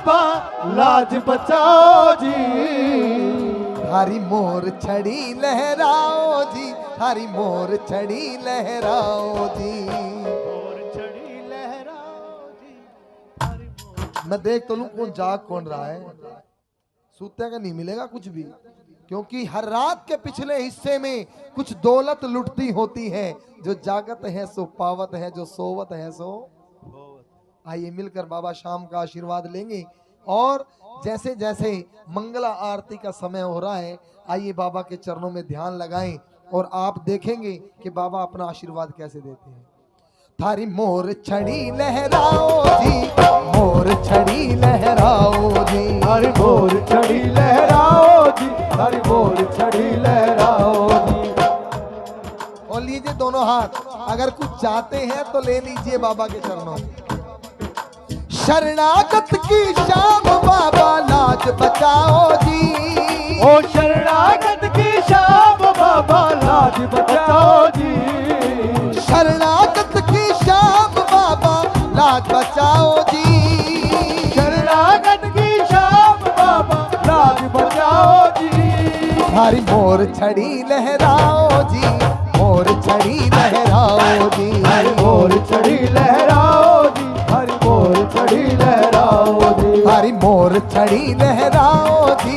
बाबा लाज बचाओ जी। हरी मोर छड़ी लहराओ जी, हरी मोर छड़ी लहराओ जी। मोर छड़ी लहराओ जी, हरी मोर। मैं देख तो लूं कौन जाग कौन रहा है। सूते का नहीं मिलेगा कुछ भी, क्योंकि हर रात के पिछले हिस्से में कुछ दौलत लुटती होती है। जो जागत है सो पावत है, जो सोवत है सो। आइए मिलकर बाबा शाम का आशीर्वाद लेंगे। और जैसे जैसे मंगला आरती का समय हो रहा है, आइए बाबा के चरणों में ध्यान लगाएं और आप देखेंगे कि बाबा अपना आशीर्वाद कैसे देते हैं। थारी मोर छड़ी लहराओ जी, मोर छड़ी लहराओ जी। हरी मोर छड़ी लहराओ जी, हरी मोर छड़ी लहराओ जी। और लीजिए दोनों हाथ, अगर कुछ चाहते हैं तो ले लीजिए बाबा के चरणों में। शरणागत की शाम बाबा लाज बचाओ जी। ओ शरणागत की शाम बाबा लाज बचाओ जी। शरणागत की शाम बाबा लाज बचाओ जी। शरणागत की शाम बाबा लाज बचाओ जी। हरी मोर छड़ी लहराओ जी, मोर छड़ी लहराओ जी। हरी मोर छड़ी लहराओ जी, हरी मोर छड़ी लहराओ जी। हरी मोर छड़ी लहराओ जी,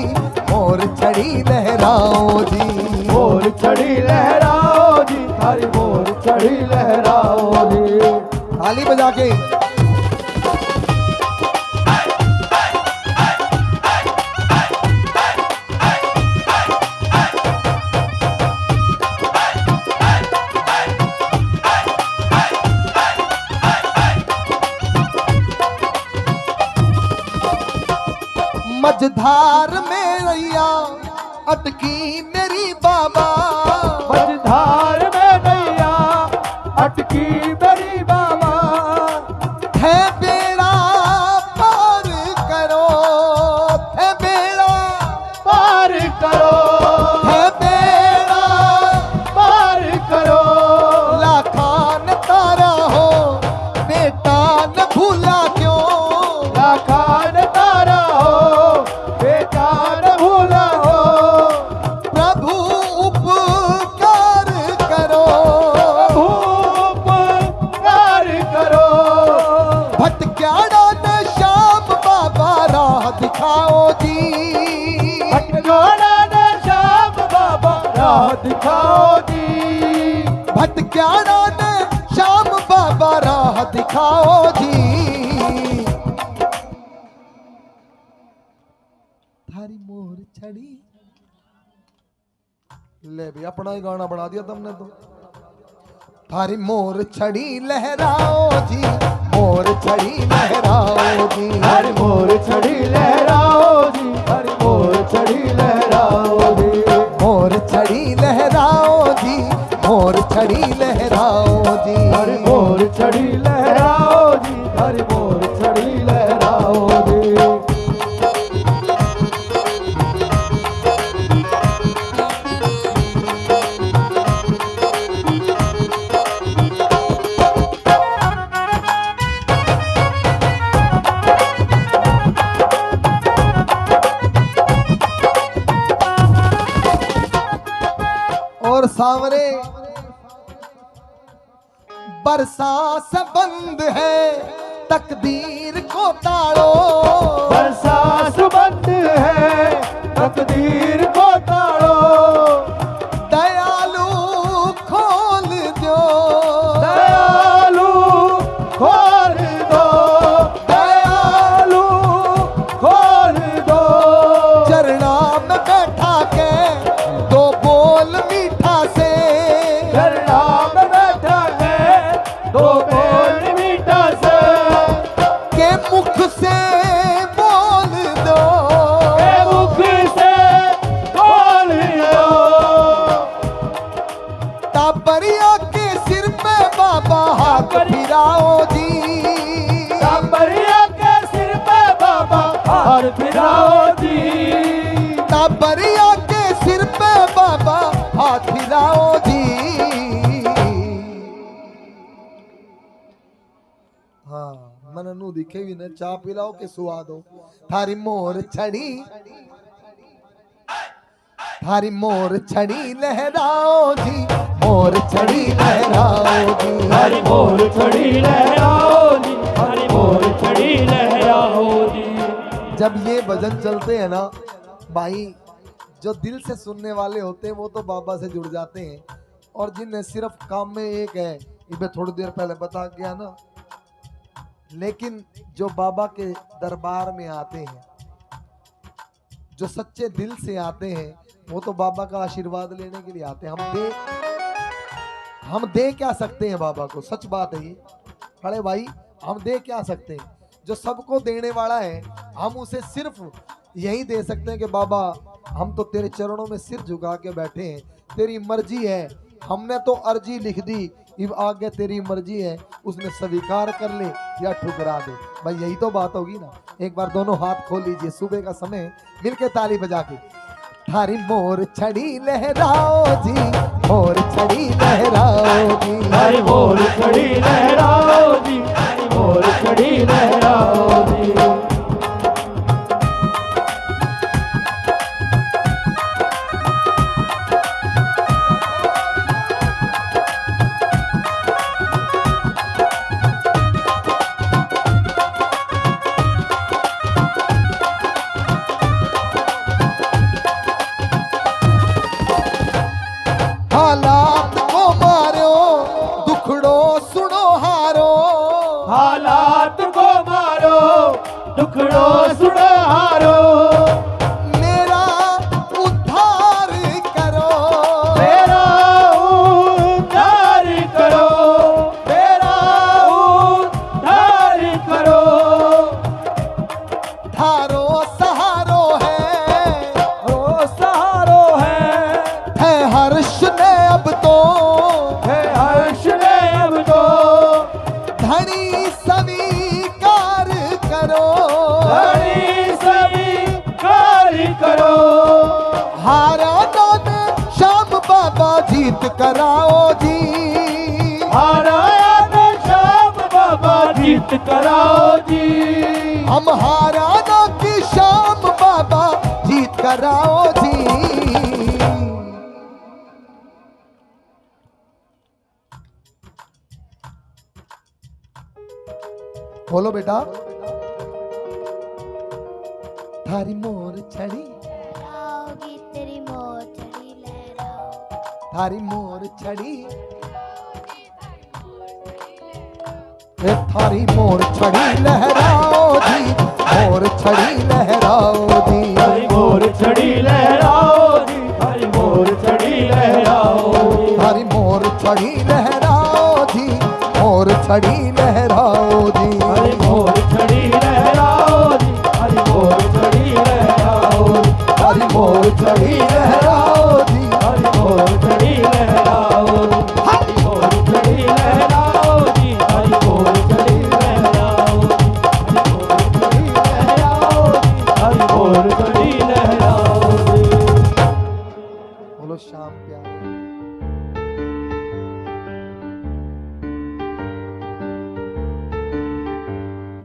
मोर छड़ी लहराओ जी। मोर छड़ी लहराओ जी, हरी मोर छड़ी लहराओ जी। ताली बजा के मझधार में रैया अटकी मेरी बाबा। मझधार में नैया अटकी मेरी बाबा। है बेड़ा पार करो, है बेड़ा पार करो, है बेड़ा पार करो। लाखान तारा हो बेटा न भूला क्यों। लाखान तारा हो बेटा न भूला हो। प्रभु उपकार करो, उपकार करो। भटक्याड़ा न श्याम बाबा राह दिखाओ जी। भटकाना न श्याम बाबा राह दिखाओ जी। भटक्याड़ा न श्याम बाबा राह दिखाओ जी। थारी मोर छड़ी ले भी अपना ही गाना बना दिया तुमने तो। थारी मोर छड़ी लहराओ जी, मोर छड़ी लहराओ जी। हरी मोर छड़ी लहराओ जी, हरी मोर छड़ी लहराओ जी। मोर छड़ी लहराओ जी, मोर छड़ी लहराओ जी। हरी मोर छड़ी लहराओ जी, हरी मोर छड़ी लहराओ जी। और सांवरे बरसा से बंद है तकदीर को ताड़ो। बरसात बंद है तकदीर को ताड़ो। दयालु खोल दो, दयालु खोल दो, दयालु खोल दो। चरणा में बैठा के दो बोल मीठा से। चरणा में बैठा है दो बोल मीठा से। के मुख से बोल दो, के मुख से बोल दो। तापरिया के सिर पे बाबा हाथ फिराओ जी। तापरिया के सिर पे बाबा हाथ फिराओ जी। तापरिया के सिर पे बाबा हाथ फिराओ जी। हाँ मैंने नू दिखे भी ना, चा पिलाओ के स्वाद हो। थारी मोर छड़ी, थारी मोर छड़ी लहराओ जी, मोर छड़ी लहराओ जी, हरी मोर छड़ी लहराओ जी, हरी मोर छड़ी लहराओ जी। जब ये भजन चलते हैं ना भाई, जो दिल से सुनने वाले होते हैं वो तो बाबा से जुड़ जाते हैं, और जिन्हें सिर्फ काम में एक है, ये थोड़ी देर पहले बता गया ना, लेकिन जो बाबा के दरबार में आते हैं, जो सच्चे दिल से आते हैं, वो तो बाबा का आशीर्वाद लेने के लिए आते हैं। हम दे क्या सकते हैं बाबा को, सच बात है ये खड़े भाई, हम दे क्या सकते हैं? जो सबको देने वाला है, हम उसे सिर्फ यही दे सकते हैं कि बाबा हम तो तेरे चरणों में सिर झुका के बैठे हैं, तेरी मर्जी है, हमने तो अर्जी लिख दी, अब आगे तेरी मर्जी है, उसने स्वीकार कर ले या ठुकरा दे। भाई यही तो बात होगी ना। एक बार दोनों हाथ खोल लीजिए, सुबह का समय, मिलके ताली बजा के। थारी मोर छड़ी लहराओ जी, मोर छड़ी लहराओ जी, हरी मोर छड़ी लहराओ जी, हरी मोर छड़ी लहराओ जी। हालात को मारो, दुखड़ो सुनो हारो, हालात को मारो, दुखड़ो सुनो हारो, मेरा उद्धार करो, मेरा उद्धार करो, मेरा उद्धार करो। थारो सहारो ओ सहारो है हर्ष ने अब तो, है हर्ष ने अब तो, धनी स्वीकार करो, धनी स्वीकार करो। हारा नौन श्याम बाबा जीत कराओ जी, हाराया ने श्याम बाबा जीत कराओ जी। हम हारा नौ की श्याम बाबा जीत कराओ जी। बोलो बेटा। थारी मोर छड़ी, लहराओगी तेरी मोर छड़ी लहराओ, थारी मोर छड़ी, ए थारी मोर छड़ी लहराओ जी, मोर छड़ी लहराओ जी, हरी मोर छड़ी लहराओ जी, हरी मोर छड़ी लहराओ जी। थारी मोर छड़ी लहराओ जी, मोर छड़ी